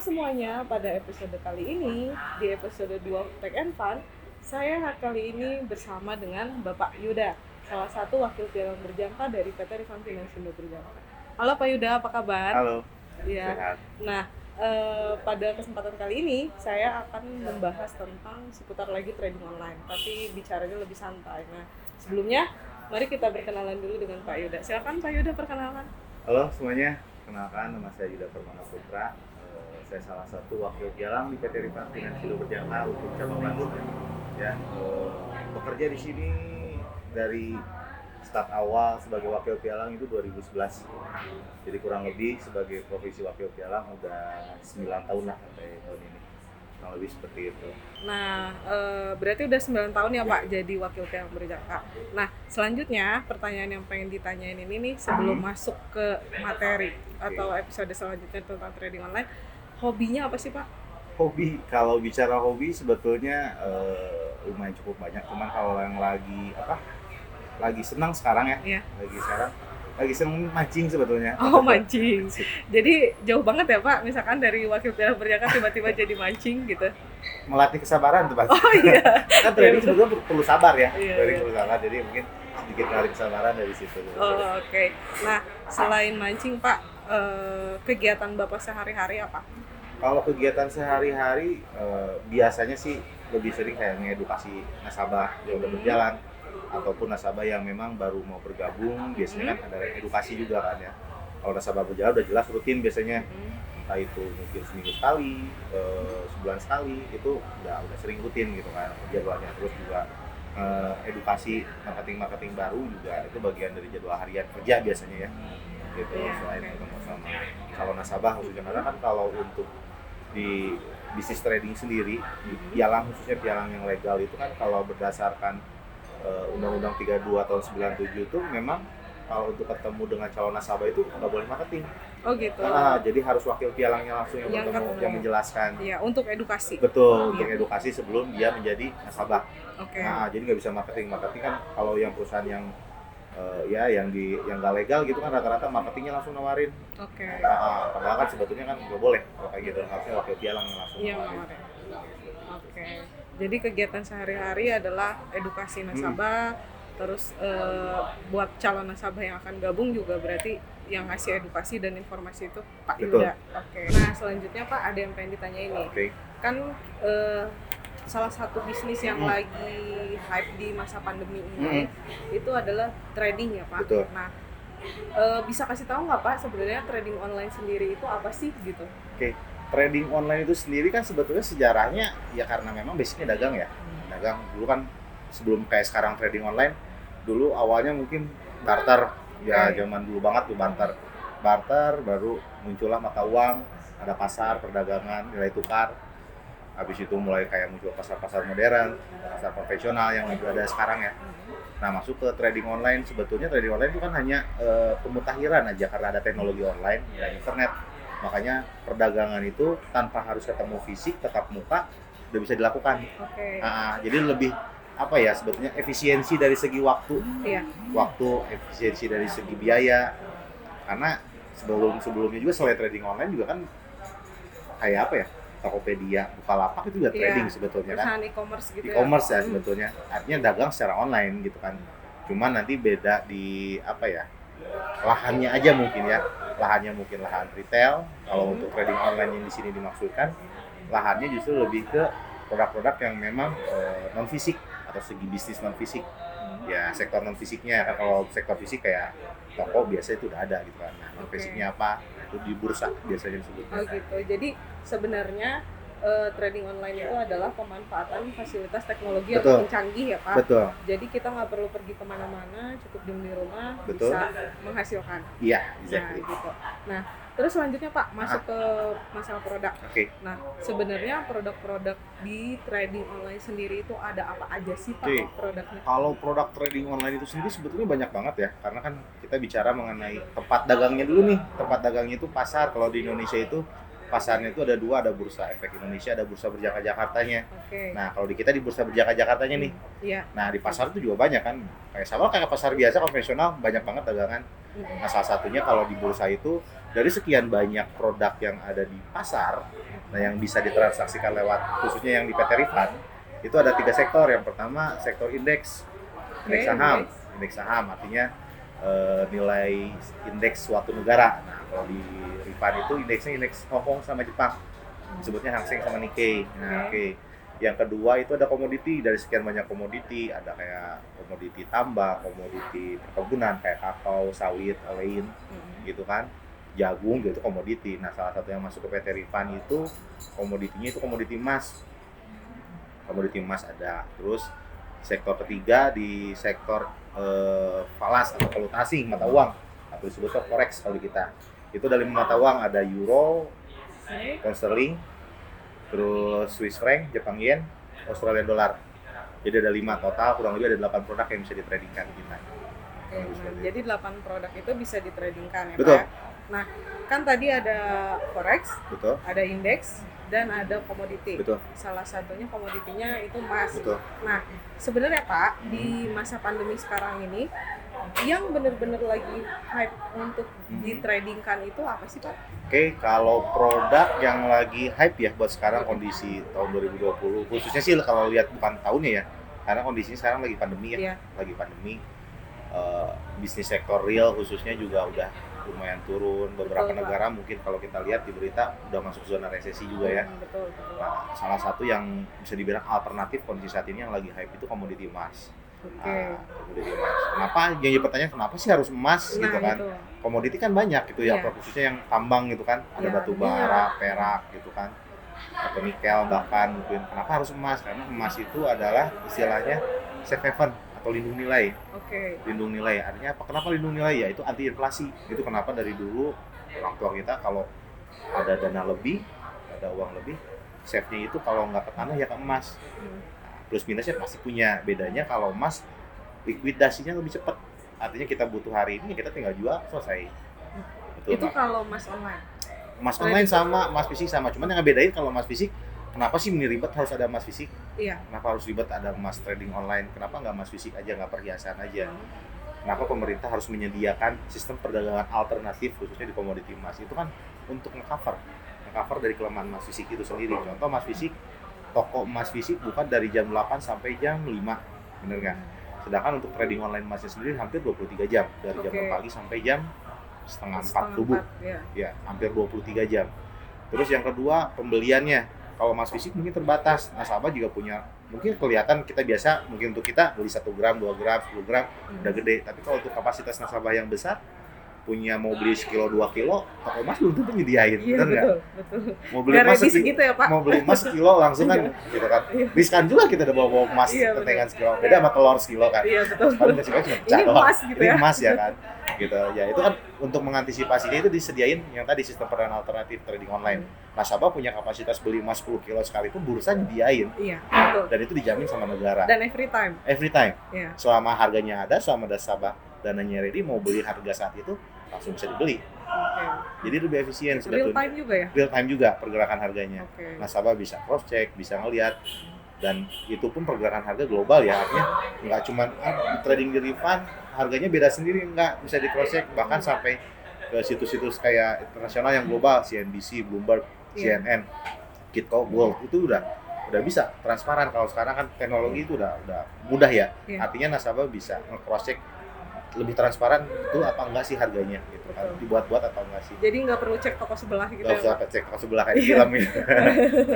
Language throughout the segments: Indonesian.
semuanya, pada episode kali ini, di episode 2 Tech and Fun, saya kali ini bersama dengan Bapak Yuda, salah satu wakil pialang berjangka dari PT Rifan Finansindo Berjangka. Halo Pak Yuda, apa kabar? Halo, Ya. sehat. Nah, pada kesempatan kali ini saya akan membahas tentang seputar lagi trading online, tapi bicaranya lebih santai. Nah, sebelumnya mari kita berkenalan dulu dengan Pak Yuda. Silakan Pak Yuda perkenalan. Halo semuanya, kenalkan nama saya Yuda Permana Putra. Saya salah satu wakil pialang di PT Rifan Finansindo Berjangka untuk cabang Bandung. Ya, bekerja di sini dari start awal sebagai wakil pialang itu 2011. Jadi kurang lebih sebagai profesi wakil pialang udah 9 tahun lah sampai tahun ini. Kurang lebih seperti itu. Nah, berarti udah 9 tahun ya Pak jadi wakil pialang berjangka. Nah, selanjutnya pertanyaan yang pengen ditanyain ini nih sebelum masuk ke materi atau episode selanjutnya tentang trading online, hobinya apa sih Pak? Hobi, kalau bicara hobi sebetulnya lumayan cukup banyak. Cuman kalau yang lagi senang sekarang ya, Iya. lagi senang mancing sebetulnya. Oh, mancing. Jadi jauh banget ya Pak, misalkan dari wakil pialang berjangka tiba-tiba jadi mancing gitu. Melatih kesabaran tuh pasti. Oh iya. Kan trading sebetulnya perlu sabar ya, Iya. perlu sabar. Jadi mungkin sedikit melatih kesabaran dari situ. Oh, oke. Nah, selain mancing Pak, kegiatan Bapak sehari-hari apa? Kalau kegiatan sehari-hari biasanya sih lebih sering kayak ngedukasi nasabah yang udah berjalan ataupun nasabah yang memang baru mau bergabung. Biasanya kan ada edukasi juga kan ya. Kalau nasabah berjalan udah jelas rutin biasanya, entah itu mungkin seminggu sekali, sebulan sekali, itu udah sering rutin gitu kan jadwalnya. Terus juga edukasi marketing baru juga itu bagian dari jadwal harian kerja biasanya ya gitu. Iya, Selain oke. ketemu sama calon nasabah khususnya, karena kan kalau untuk di bisnis trading sendiri, di pialang khususnya pialang yang legal itu kan kalau berdasarkan Undang-Undang 32 tahun 97 itu memang kalau untuk ketemu dengan calon nasabah itu nggak boleh marketing. Oh gitu. Jadi harus wakil pialangnya langsung yang Yang bertemu, ketemu. yang menjelaskan. Iya, untuk edukasi. Betul, untuk Iya. edukasi sebelum dia menjadi nasabah. Oke. Jadi nggak bisa marketing kan kalau yang perusahaan yang yang nggak legal gitu kan rata-rata marketingnya langsung nawarin. Oke. Padahal kan sebetulnya kan nggak boleh kalau kayak gitu, harusnya wakil pialang yang langsung Iya, nawarin. kemarin. Oke. Jadi kegiatan sehari-hari adalah edukasi nasabah, terus buat calon nasabah yang akan gabung juga berarti yang ngasih edukasi dan informasi itu Pak Betul. Yuda. Oke. Nah, selanjutnya Pak ada yang pengen ditanyain nih. Oke. Kan salah satu bisnis yang lagi hype di masa pandemi ini itu adalah trading ya Pak. Betul. Nah, bisa kasih tahu nggak Pak sebenarnya trading online sendiri itu apa sih gitu? Oke, trading online itu sendiri kan sebetulnya sejarahnya ya karena memang basicnya dagang ya. Dagang dulu kan sebelum kayak sekarang trading online, dulu awalnya mungkin barter, ya Oke. zaman dulu banget tuh barter. Barter baru muncullah mata uang, ada pasar perdagangan, nilai tukar. Habis itu mulai kayak muncul pasar-pasar modern, pasar konvensional yang ada sekarang ya. Nah, masuk ke trading online, sebetulnya trading online itu kan hanya pemutakhiran aja karena ada teknologi online dan internet. Makanya perdagangan itu tanpa harus ketemu fisik, tetap muka, udah bisa dilakukan. Oke. Jadi lebih sebetulnya efisiensi dari segi waktu, Iya. efisiensi dari segi biaya. Karena sebelumnya juga selain trading online juga kan kayak Tokopedia, Bukalapak itu juga trading sebetulnya kan. Perusahaan e-commerce gitu E-commerce ya ya. sebetulnya, artinya dagang secara online gitu kan. Cuman nanti beda di lahannya aja mungkin ya. Lahannya mungkin lahan retail. Kalau untuk trading online yang di sini dimaksudkan, lahannya justru lebih ke produk-produk yang memang non fisik atau segi bisnis non fisik. Ya sektor non fisiknya kan, kalau sektor fisik kayak toko biasa itu udah ada gitu kan. Nah, non fisiknya apa? Itu di bursa biasanya disebutnya. Oh gitu. Jadi sebenarnya trading online itu adalah pemanfaatan fasilitas teknologi Betul. yang canggih ya Pak. Betul. Jadi kita nggak perlu pergi kemana-mana, cukup di rumah Betul. bisa menghasilkan. Iya, Nah exactly. gitu. Nah terus selanjutnya Pak masuk ke masalah produk. Oke. Nah sebenarnya produk-produk di trading online sendiri itu ada apa aja sih Pak Oke. produknya? Kalau produk trading online itu sendiri sebetulnya banyak banget ya, karena kan kita bicara mengenai tempat dagangnya dulu nih. Tempat dagangnya itu pasar. Kalau di Indonesia itu pasarnya itu ada dua, ada Bursa Efek Indonesia, ada Bursa Berjangka Jakartanya. Oke. Nah, kalau di kita di Bursa Berjangka Jakartanya nih. Iya. Nah, di pasar itu juga banyak kan. Kayak pasar biasa konvensional banyak banget dagangan. Nah, salah satunya kalau di bursa itu dari sekian banyak produk yang ada di pasar, nah yang bisa ditransaksikan lewat khususnya yang di PT Rifan, itu ada 3 sektor. Yang pertama sektor indeks, indeks saham. Indeks saham artinya nilai indeks suatu negara. Nah, kalau di Rifan itu indeksnya indeks Hong Kong sama Jepang, disebutnya Hang Seng sama Nikkei. Nah, oke. Yang kedua itu ada komoditi. Dari sekian banyak komoditi, ada kayak komoditi tambang, komoditi perkebunan kayak kakao, sawit, lain gitu kan, jagung gitu komoditi. Nah, salah satu yang masuk ke PT Rifan itu komoditinya itu komoditi emas. Komoditi emas ada. Terus sektor ketiga di sektor falas atau valuta asing, mata uang atau disebut forex kalau kita. Itu dari mata uang ada euro, pound sterling, terus Swiss franc, Jepang yen, Australian dollar. Jadi ada 5 total, kurang lebih ada 8 produk yang bisa ditradingkan kita. Jadi 8 produk itu bisa ditradingkan ya, betul. Pak? Nah, kan tadi ada forex, betul, ada indeks, dan ada komoditi. Betul. Salah satunya komoditinya itu emas. Betul. Nah, sebenarnya Pak, di masa pandemi sekarang ini, yang benar-benar lagi hype untuk ditradingkan itu apa sih Pak? Oke, kalau produk yang lagi hype ya buat sekarang kondisi tahun 2020, khususnya sih kalau lihat bukan tahunnya ya, karena kondisinya sekarang lagi pandemi ya, lagi pandemi. Bisnis sektor real khususnya juga udah lumayan turun. Beberapa negara mungkin kalau kita lihat di berita udah masuk zona resesi juga ya. Betul. Nah, salah satu yang bisa dibilang alternatif kondisi saat ini yang lagi hype itu komoditi emas. Komoditi emas. Kenapa? Yang pertanyaan kenapa sih harus emas gitu kan? Itu. Komoditi kan banyak gitu ya, khususnya yang tambang gitu kan, ada batu bara, perak gitu kan, atau nikel bahkan mungkin. Kenapa harus emas? Karena emas itu adalah istilahnya safe haven atau lindung nilai. Lindung nilai. Artinya apa? Kenapa lindung nilai? Ya itu anti inflasi. Itu kenapa dari dulu orang tua kita kalau ada dana lebih, ada uang lebih, save-nya itu kalau nggak ke tanah ya ke emas. Plus minusnya pasti punya. Bedanya kalau emas likuidasinya lebih cepat. Artinya kita butuh hari ini kita tinggal jual selesai. Betul, itu kalau emas online. Emas online sama emas fisik sama. Cuman yang ngebedain kalau emas fisik, kenapa sih ini ribet harus ada emas fisik? Iya. Kenapa harus ribet ada emas trading online? Kenapa nggak emas fisik aja, nggak perhiasan aja? Kenapa pemerintah harus menyediakan sistem perdagangan alternatif khususnya di komoditi emas? Itu kan untuk nge-cover dari kelemahan emas fisik itu sendiri. Contoh emas fisik, toko emas fisik buka dari jam 8 sampai jam 5, bener nggak? Sedangkan untuk trading online emasnya sendiri hampir 23 jam, dari jam 6 pagi sampai jam setengah 4 subuh. Ya, hampir 23 jam. Terus yang kedua, pembeliannya. Kalau emas fisik mungkin terbatas. Nasabah juga punya, mungkin kelihatan kita biasa, mungkin untuk kita beli 1 gram, 2 gram, 10 gram, udah gede. Tapi kalau untuk kapasitas nasabah yang besar, punya mau beli sekilo 2 kilo, toko emas belum tentu nyediain, betul nggak? Betul. Mau beli emas segitu ya, Pak? Mau beli emas sekilo langsung kan, gitu kan? Riskan juga kita udah bawa emas tentengan sekilo, beda sama telur sekilo kan? Iya betul. Paling nggak cuma pecah doang. Emas gitu ya? Ini emas ya kan? Gitu ya, itu kan untuk mengantisipasinya itu disediain yang tadi sistem perdagangan alternatif trading online. Nasabah punya kapasitas beli emas 10 kilo sekalipun bursa nyediain. Iya, betul. Dan itu dijamin sama negara. Dan every time. Iya. Selama harganya ada, selama nasabah dananya ready mau beli harga saat itu langsung bisa dibeli. Jadi lebih efisien. Real time juga ya? Real time juga pergerakan harganya. Nasabah bisa cross check, bisa ngelihat, dan itu pun pergerakan harga global ya, artinya nggak cuma trading di Rifan harganya beda sendiri, nggak bisa di cross check, bahkan sampai ke situs-situs kayak internasional yang global, CNBC, Bloomberg, CNN, Kitco, Gold, itu udah bisa transparan. Kalau sekarang kan teknologi itu udah mudah ya. Artinya nasabah bisa nge-cross check lebih transparan itu apa enggak sih harganya gitu kan, dibuat-buat atau enggak sih. Jadi nggak perlu cek toko sebelah gitu. Nggak usah cek toko sebelah kayak film ya.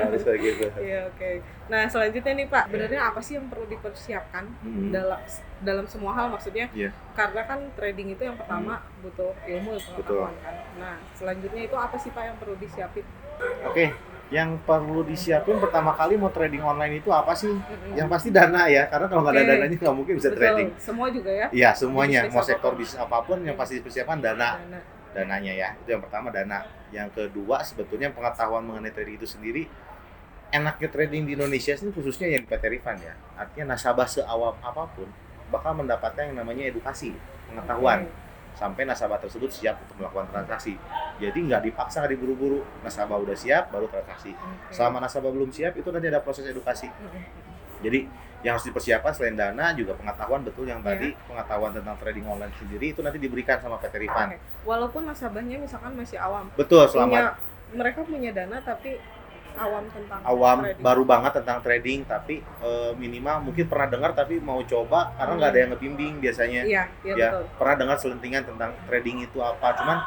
Harus kayak gitu. Iya, oke. Nah, selanjutnya nih Pak, sebenarnya apa sih yang perlu dipersiapkan dalam semua hal, maksudnya? Karena kan trading itu yang pertama butuh ilmu, pengetahuan kan. Nah, selanjutnya itu apa sih Pak yang perlu disiapin? Oke. Yang perlu disiapin pertama kali mau trading online itu apa sih? Yang pasti dana ya, karena kalau nggak ada dananya nggak mungkin bisa trading. Semua juga ya? Iya, semuanya. Mau sektor bisnis apapun yang pasti dipersiapkan dananya ya. Itu yang pertama, dana. Yang kedua sebetulnya pengetahuan mengenai trading itu sendiri. Enaknya trading di Indonesia sih khususnya yang PT Rifan ya. Artinya nasabah seawam apapun bakal mendapatkan yang namanya edukasi, pengetahuan. Sampai nasabah tersebut siap untuk melakukan transaksi. Jadi nggak dipaksa, nggak diburu-buru. Nasabah udah siap, baru transaksi. Selama nasabah belum siap, itu nanti ada proses edukasi. Jadi yang harus dipersiapkan selain dana juga pengetahuan betul yang Iya. tadi, pengetahuan tentang trading online sendiri itu nanti diberikan sama PT Rifan. Oke. Walaupun nasabahnya misalkan masih awam, Betul, selamat mereka punya dana tapi awam tentang awam trading. baru banget tentang trading tapi minimal mungkin pernah dengar tapi mau coba karena nggak ada yang ngebimbing biasanya. Iya, iya Ya, betul. pernah dengar selentingan tentang trading itu apa, cuman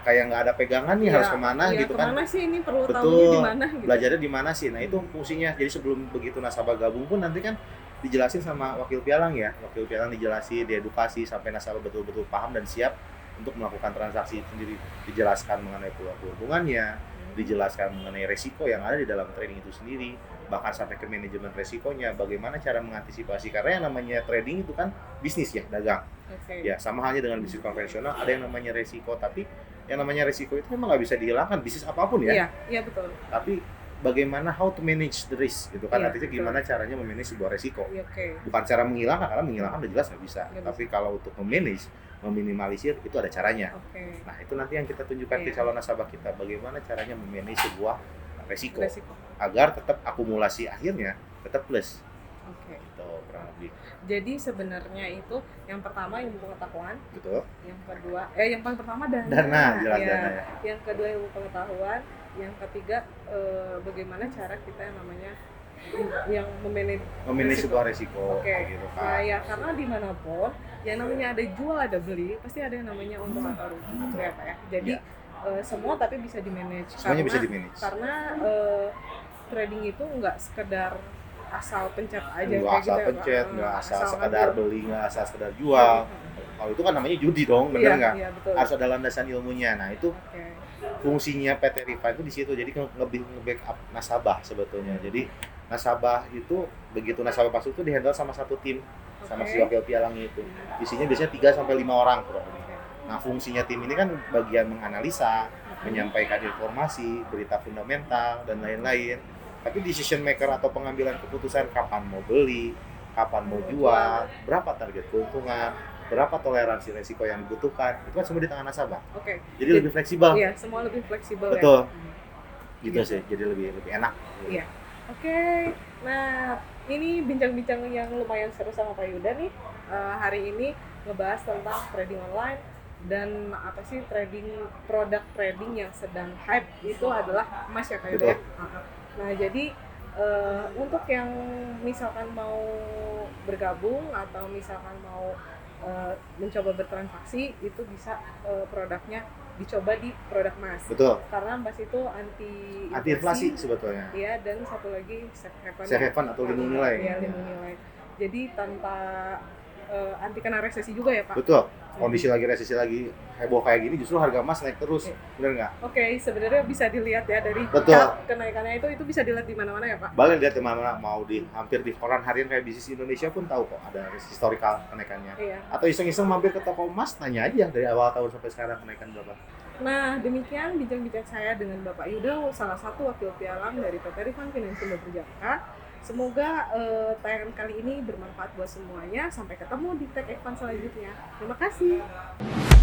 kayak nggak ada pegangan nih Iya, harus kemana iya, gitu kan. kemana sih ini perlu Betul. tahunya di mana gitu. Belajarnya di mana sih? Nah, itu fungsinya. Jadi sebelum begitu nasabah gabung pun nanti kan dijelasin sama wakil pialang ya. Wakil pialang dijelasin, diedukasi sampai nasabah betul-betul paham dan siap untuk melakukan transaksi sendiri. Dijelaskan mengenai peluang keuntungannya, dijelaskan mengenai resiko yang ada di dalam trading itu sendiri, bahkan sampai ke manajemen resikonya, bagaimana cara mengantisipasi karena yang namanya trading itu kan bisnis ya, dagang. Oke. Ya, sama halnya dengan bisnis konvensional ada yang namanya resiko, tapi yang namanya resiko itu memang nggak bisa dihilangkan bisnis apapun ya. Iya, iya betul. Tapi bagaimana how to manage the risk gitu kan, Iya, artinya betul. gimana caranya memanage sebuah resiko. Iya, oke. Bukan cara menghilangkan, karena menghilangkan udah jelas nggak bisa. Nggak Tapi kalau untuk memanage, meminimalisir itu ada caranya. Oke. Nah, itu nanti yang kita tunjukkan ke Iya. calon nasabah kita, bagaimana caranya memanage sebuah resiko Resiko. agar tetap akumulasi akhirnya tetap plus. Oke. Gitu kurang lebih. Jadi sebenarnya itu yang pertama ilmu pengetahuan, Betul. yang kedua yang paling pertama dana. Dana, jelas Iya. dana ya. Yang kedua ilmu pengetahuan, yang ketiga bagaimana cara kita yang namanya yang memanage Memanage resiko. sebuah resiko Oke. kayak gitu Nah kan. ya karena dimanapun yang namanya ada jual ada beli pasti ada yang namanya untung atau rugi gitu ya Pak ya. Jadi semua tapi bisa di manage. Semuanya bisa di-manage. Karena trading itu nggak sekedar asal pencet aja Nggak kayak asal gitu ya, Pak. pencet, nggak asal Asal sekedar ambil. beli, nggak asal sekedar jual. Kalau itu kan namanya judi dong, bener Iya, nggak? iya betul. Harus ada landasan ilmunya. Nah, itu Oke. fungsinya PT Rifa itu di situ. Jadi lebih nge-backup nasabah sebetulnya. Jadi nasabah itu begitu nasabah masuk itu dihandle sama satu tim, sama si Oke. wakil pialang itu. Isinya biasanya 3 sampai 5 orang kurang lebih. Oke. Nah, fungsinya tim ini kan bagian menganalisa, menyampaikan informasi, berita fundamental dan lain-lain. Tapi decision maker atau pengambilan keputusan kapan mau beli, kapan mau jual, berapa target keuntungan, berapa toleransi resiko yang dibutuhkan, itu kan semua di tangan nasabah. Oke. Jadi lebih fleksibel. Iya, semua lebih fleksibel Betul. ya. Gitu sih. Jadi lebih enak. Iya. Oke. Nah, ini bincang-bincang yang lumayan seru sama Pak Yuda nih. Hari ini ngebahas tentang trading online dan apa sih produk trading yang sedang hype itu adalah emas ya Pak Yuda. Betul. Nah, jadi untuk yang misalkan mau bergabung atau misalkan mau mencoba bertransaksi itu bisa produknya dicoba di produk emas. Betul. Karena emas itu Anti inflasi sebetulnya. Iya, dan satu lagi safe haven. Safe haven atau lindung nilai. Iya, lindung nilai. Jadi tanpa anti kena resesi juga ya Pak? Betul. Kondisi lagi resesi lagi heboh kayak gini justru harga emas naik terus. Iya. Bener nggak? Oke, sebenarnya bisa dilihat ya dari Betul. chart kenaikannya itu bisa dilihat di mana-mana ya Pak? Balik lihat kemana mau hampir di koran harian kayak Bisnis Indonesia pun tahu kok ada historical kenaikannya. Iya. Atau iseng-iseng mampir ke toko emas, tanya aja dari awal tahun sampai sekarang kenaikan berapa. Nah, demikian bincang-bincang saya dengan Bapak Yuda, salah satu wakil pialang dari PT Rifan Financial Berjangka. Semoga tayangan kali ini bermanfaat buat semuanya. Sampai ketemu di Tech Advance selanjutnya. Terima kasih.